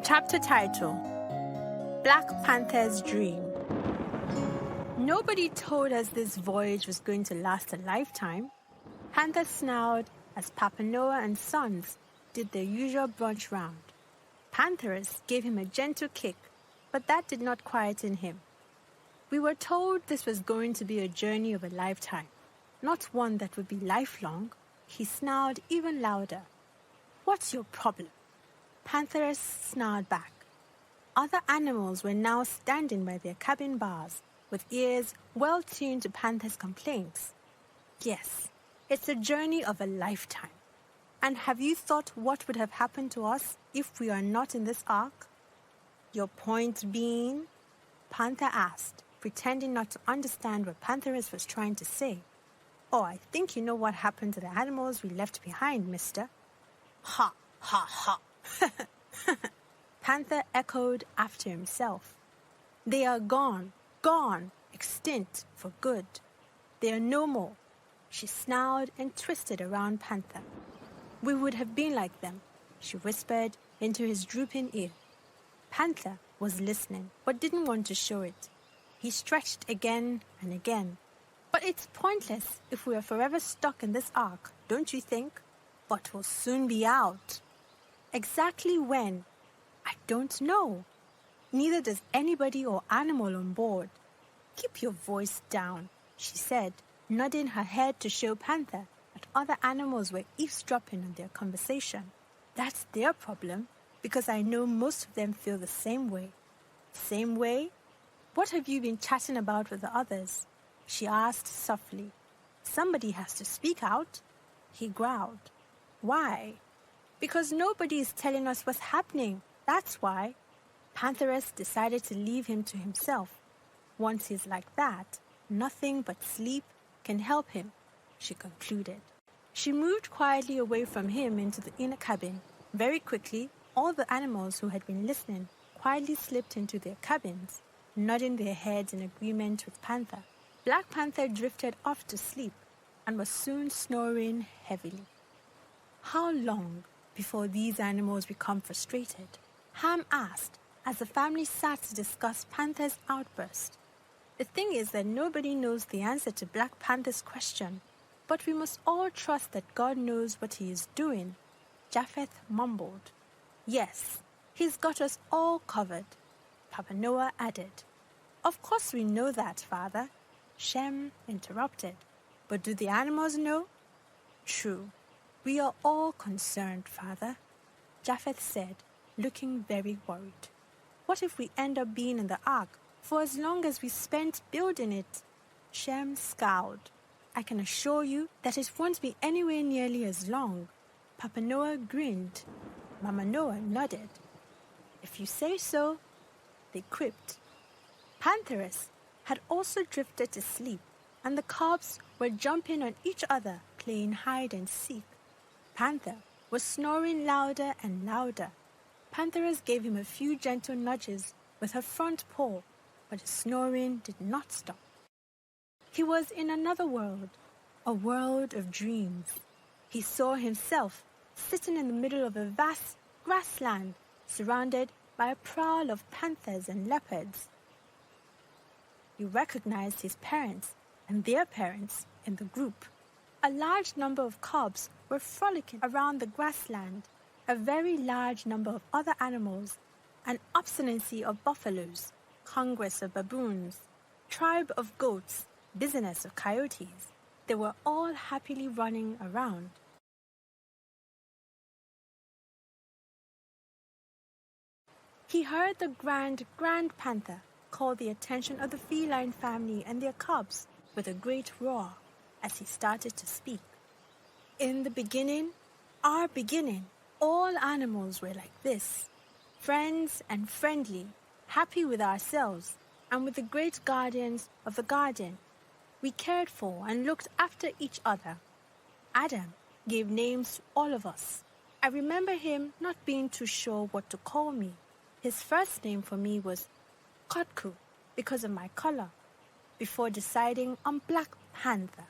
Chapter title: Black Panther's Dream. Nobody told us this voyage was going to last a lifetime. Panther snarled as Papa Noah and Sons did their usual brunch round. Pantheress gave him a gentle kick, but that did not quieten him. We were told this was going to be a journey of a lifetime, not one that would be lifelong. He snarled even louder. "What's your problem?" Pantheress snarled back. Other animals were now standing by their cabin bars, with ears well tuned to Panther's complaints. Yes, it's a journey of a lifetime. And have you thought what would have happened to us if we are not in this ark? Your point being? Panther asked, pretending not to understand what Pantheress was trying to say. "Oh, I think you know what happened to the animals we left behind, mister." "Ha, ha, ha." Panther echoed after himself. "They are gone, extinct for good. They are no more." She snarled and twisted around Panther. "We would have been like them," she whispered into his drooping ear. Panther was listening, but didn't want to show it. He stretched again and again. "But it's pointless if we are forever stuck in this ark, don't you think? But we'll soon be out." "Exactly when? I don't know. Neither does anybody or animal on board." "Keep your voice down," she said, nodding her head to show Panther that other animals were eavesdropping on their conversation. "That's their problem, because I know most of them feel the same way." "Same way? What have you been chatting about with the others?" she asked softly. "Somebody has to speak out," he growled. "Why?" "Because nobody is telling us what's happening, that's why." Pantheress decided to leave him to himself. Once he's like that, nothing but sleep can help him, she concluded. She moved quietly away from him into the inner cabin. Very quickly, all the animals who had been listening quietly slipped into their cabins, nodding their heads in agreement with Panther. Black Panther drifted off to sleep and was soon snoring heavily. How long before these animals become frustrated? Ham asked as the family sat to discuss Panther's outburst. The thing is that nobody knows the answer to Black Panther's question, but we must all trust that God knows what he is doing, Japheth mumbled. "Yes, he's got us all covered," Papa Noah added. "Of course we know that, Father," Shem interrupted. "But do the animals know?" "True. We are all concerned, Father," Japheth said, looking very worried. "What if we end up being in the ark for as long as we spent building it?" Shem scowled. "I can assure you that it won't be anywhere nearly as long." Papa Noah grinned. Mama Noah nodded. "If you say so," they quipped. Pantheress had also drifted to sleep, and the cubs were jumping on each other, playing hide and seek. Panther was snoring louder and louder. Pantheress gave him a few gentle nudges with her front paw, but his snoring did not stop. He was in another world, a world of dreams. He saw himself sitting in the middle of a vast grassland, surrounded by a prowl of panthers and leopards. He recognized his parents and their parents in the group. A large number of cubs were frolicking around the grassland, a very large number of other animals, an obstinacy of buffaloes, congress of baboons, tribe of goats, business of coyotes. They were all happily running around. He heard the grand panther call the attention of the feline family and their cubs with a great roar as he started to speak. "In the beginning, our beginning, all animals were like this, friends and friendly, happy with ourselves and with the great guardians of the garden. We cared for and looked after each other. Adam gave names to all of us. I remember him not being too sure what to call me. His first name for me was Kotku, because of my color, before deciding on Black Panther.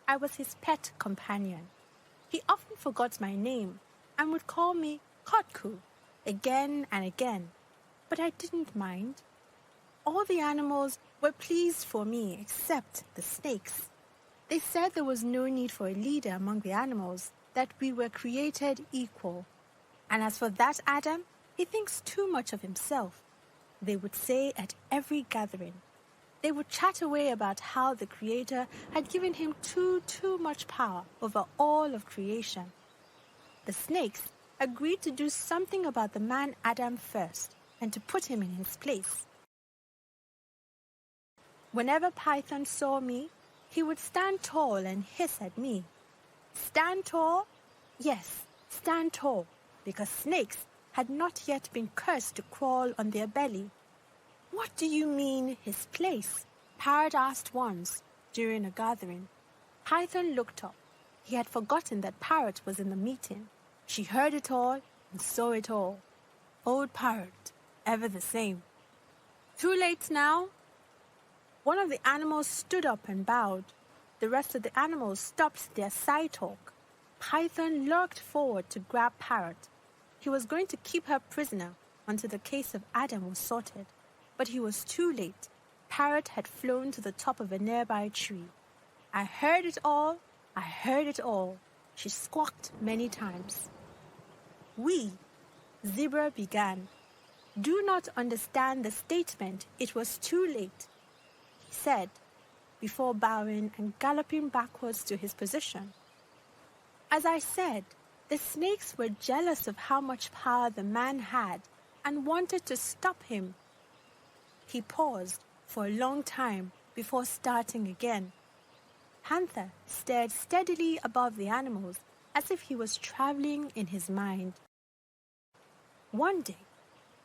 I was his pet companion. He often forgot my name and would call me Kotku again and again, but I didn't mind. All the animals were pleased for me except the snakes. They said there was no need for a leader among the animals, that we were created equal. And as for that Adam, he thinks too much of himself, they would say at every gathering. They would chat away about how the Creator had given him too much power over all of creation. The snakes agreed to do something about the man Adam first and to put him in his place. Whenever Python saw me, he would stand tall and hiss at me. Stand tall? Yes, stand tall, because snakes had not yet been cursed to crawl on their belly. What do you mean, his place? Parrot asked once during a gathering. Python looked up. He had forgotten that Parrot was in the meeting. She heard it all and saw it all. Old Parrot, ever the same. Too late now? One of the animals stood up and bowed. The rest of the animals stopped their side talk. Python lurked forward to grab Parrot. He was going to keep her prisoner until the case of Adam was sorted. But he was too late. Parrot had flown to the top of a nearby tree. I heard it all. I heard it all. She squawked many times. We, Zebra began, do not understand the statement, it was too late, he said, before bowing and galloping backwards to his position. As I said, the snakes were jealous of how much power the man had and wanted to stop him. He paused for a long time before starting again. Panther stared steadily above the animals as if he was traveling in his mind. One day,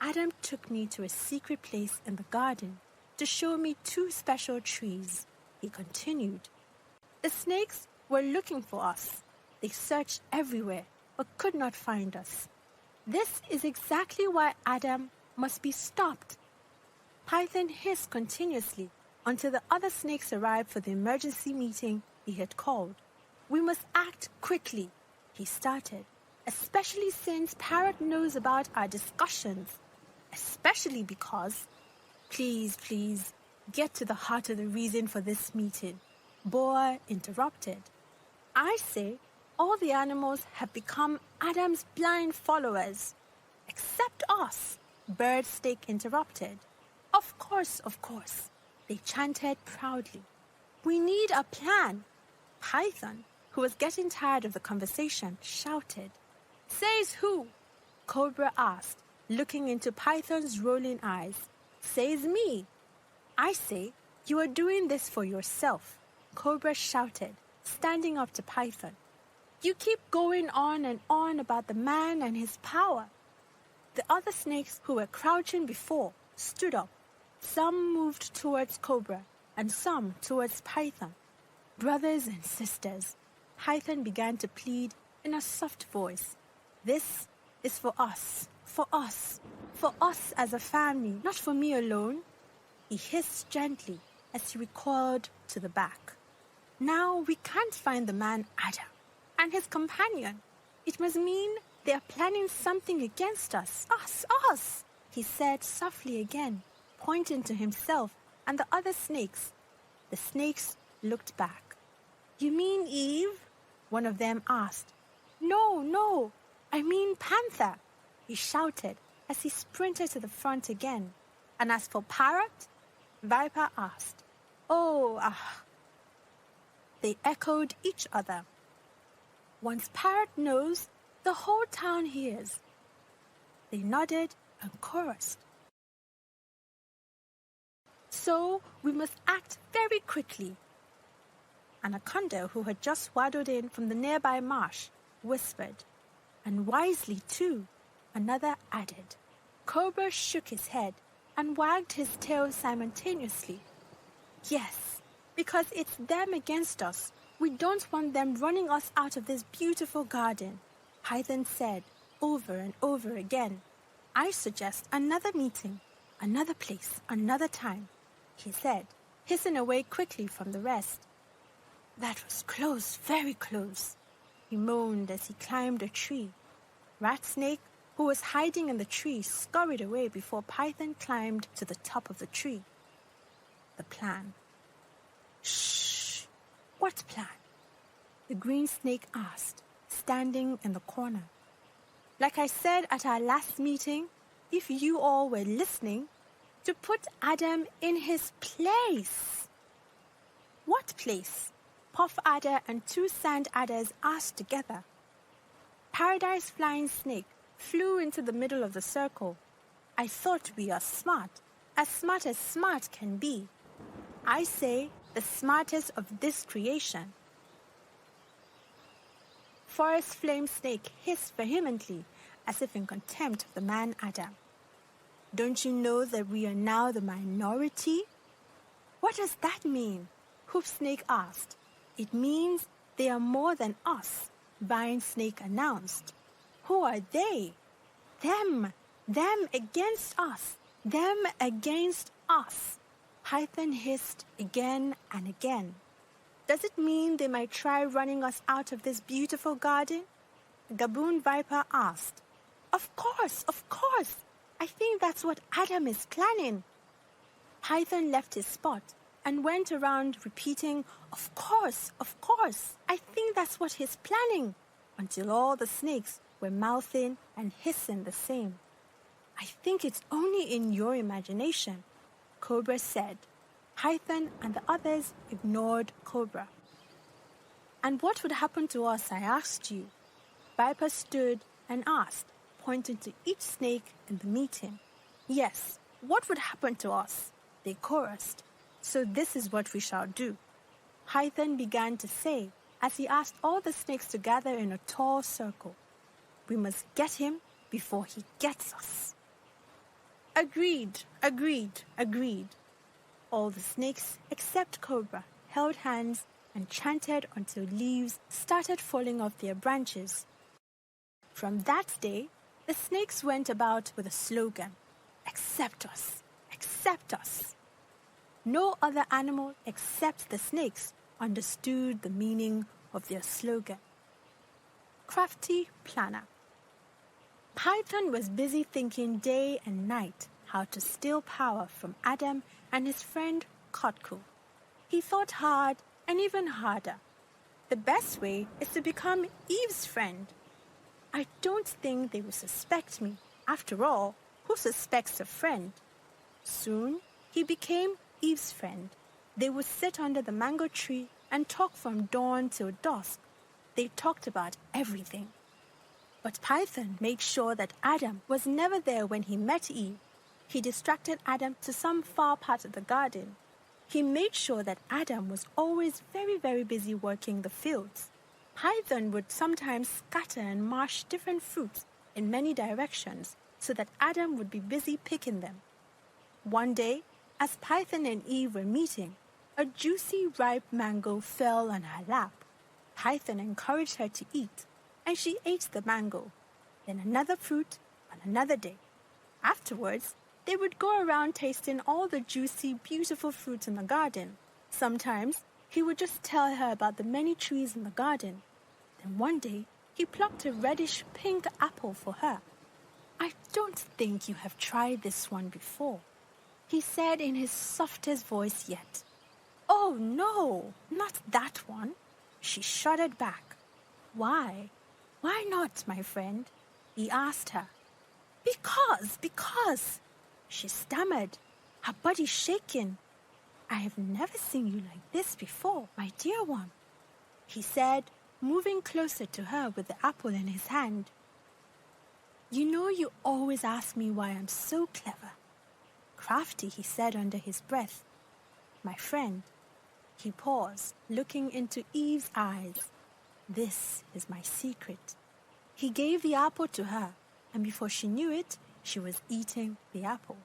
Adam took me to a secret place in the garden to show me 2 special trees. He continued. The snakes were looking for us. They searched everywhere but could not find us. This is exactly why Adam must be stopped. Python hissed continuously until the other snakes arrived for the emergency meeting he had called. We must act quickly, he started, especially since Parrot knows about our discussions, especially because, please, get to the heart of the reason for this meeting, Boa interrupted. I say all the animals have become Adam's blind followers, except us, Bird Snake interrupted. Of course, they chanted proudly. We need a plan. Python, who was getting tired of the conversation, shouted. Says who? Cobra asked, looking into Python's rolling eyes. Says me. I say, you are doing this for yourself, Cobra shouted, standing up to Python. You keep going on and on about the man and his power. The other snakes who were crouching before stood up. Some moved towards Cobra and some towards Python. Brothers and sisters, Python began to plead in a soft voice. This is for us as a family, not for me alone. He hissed gently as he recoiled to the back. Now we can't find the man Adam and his companion. It must mean they are planning something against us, he said softly again, pointing to himself and the other snakes. The snakes looked back. You mean Eve? One of them asked. No, I mean Panther, he shouted as he sprinted to the front again. And as for Parrot? Viper asked. They echoed each other. Once Parrot knows, the whole town hears. They nodded and chorused. So we must act very quickly. Anaconda, who had just waddled in from the nearby marsh, whispered. And wisely too, another added. Cobra shook his head and wagged his tail simultaneously. Yes, because it's them against us. We don't want them running us out of this beautiful garden, Python said over and over again. I suggest another meeting, another place, another time. he said, hissing away quickly from the rest. That was close, very close, he moaned as he climbed a tree. Rat Snake, who was hiding in the tree, scurried away before Python climbed to the top of the tree. The plan. Shh! What plan? The green snake asked, standing in the corner. Like I said at our last meeting, if you all were listening, to put Adam in his place. What place? Puff Adder and two Sand Adders asked together. Paradise Flying Snake flew into the middle of the circle. I thought we are smart as smart can be. I say the smartest of this creation. Forest Flame Snake hissed vehemently, as if in contempt of the man Adam. Don't you know that we are now the minority? What does that mean? Hoof Snake asked. It means they are more than us, Vine Snake announced. Who are they? Them. Them against us. Them against us. Python hissed again and again. Does it mean they might try running us out of this beautiful garden? Gaboon Viper asked. Of course, of course. I think that's what Adam is planning. Python left his spot and went around repeating, of course, I think that's what he's planning, until all the snakes were mouthing and hissing the same. I think it's only in your imagination, Cobra said. Python and the others ignored Cobra. And what would happen to us, I asked you? Viper stood and asked, pointing to each snake in the meeting. Yes, what would happen to us? They chorused. So this is what we shall do. Python began to say, as he asked all the snakes to gather in a tall circle. We must get him before he gets us. Agreed, agreed, agreed. All the snakes, except Cobra, held hands and chanted until leaves started falling off their branches. From that day, the snakes went about with a slogan, accept us, accept us. No other animal except the snakes understood the meaning of their slogan. Crafty Planner. Python was busy thinking day and night how to steal power from Adam and his friend Kotku. He thought hard and even harder. The best way is to become Eve's friend. I don't think they will suspect me. After all, who suspects a friend? Soon, he became Eve's friend. They would sit under the mango tree and talk from dawn till dusk. They talked about everything. But Python made sure that Adam was never there when he met Eve. He distracted Adam to some far part of the garden. He made sure that Adam was always very, very busy working the fields. Python would sometimes scatter and mash different fruits in many directions so that Adam would be busy picking them. One day, as Python and Eve were meeting, a juicy, ripe mango fell on her lap. Python encouraged her to eat, and she ate the mango, then another fruit on another day. Afterwards, they would go around tasting all the juicy, beautiful fruits in the garden. Sometimes, he would just tell her about the many trees in the garden. Then one day, he plucked a reddish-pink apple for her. I don't think you have tried this one before, he said in his softest voice yet. Oh, no, not that one. She shuddered back. Why? Why not, my friend? He asked her. Because, she stammered, her body shaking. I have never seen you like this before, my dear one, he said, moving closer to her with the apple in his hand. You know you always ask me why I'm so clever. Crafty, he said under his breath. My friend. He paused, looking into Eve's eyes. This is my secret. He gave the apple to her, and before she knew it, she was eating the apple.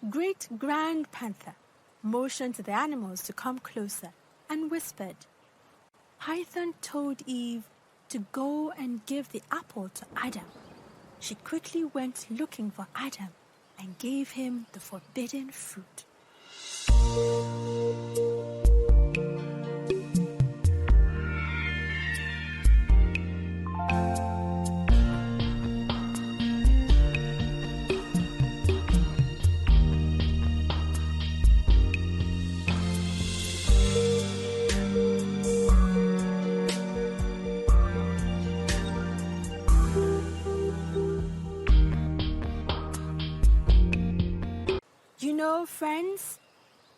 Great Grand Panther motioned to the animals to come closer and whispered. Python told Eve to go and give the apple to Adam. She quickly went looking for Adam and gave him the forbidden fruit.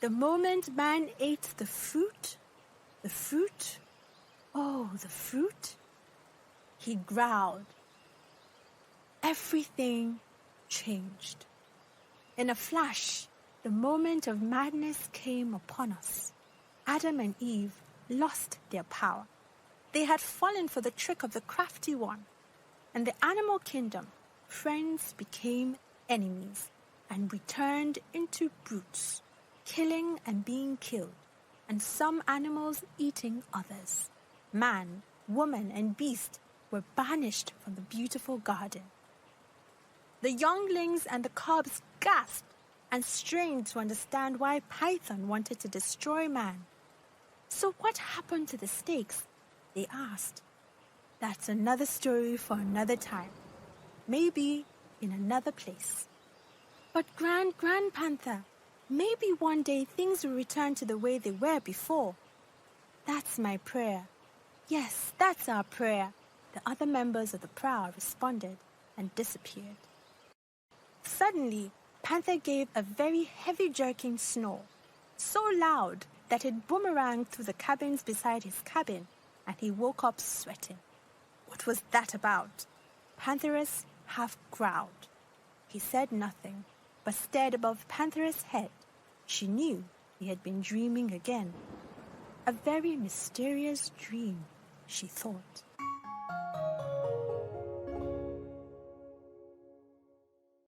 The moment man ate the fruit, he growled. Everything changed. In a flash, the moment of madness came upon us. Adam and Eve lost their power. They had fallen for the trick of the crafty one. In the animal kingdom, friends became enemies, and we turned into brutes, killing and being killed, and some animals eating others. Man, woman, and beast were banished from the beautiful garden. The younglings and the cubs gasped and strained to understand why Python wanted to destroy man. "So what happened to the snakes?" they asked. "That's another story for another time. Maybe in another place." "But Grand Panther, maybe one day things will return to the way they were before." "That's my prayer." "Yes, that's our prayer," the other members of the prow responded and disappeared. Suddenly, Panther gave a very heavy jerking snore, so loud that it boomeranged through the cabins beside his cabin, and he woke up sweating. What was that about? Pantheress half growled. He said nothing, but stared above Pantheress' head. She knew he had been dreaming again. A very mysterious dream, she thought.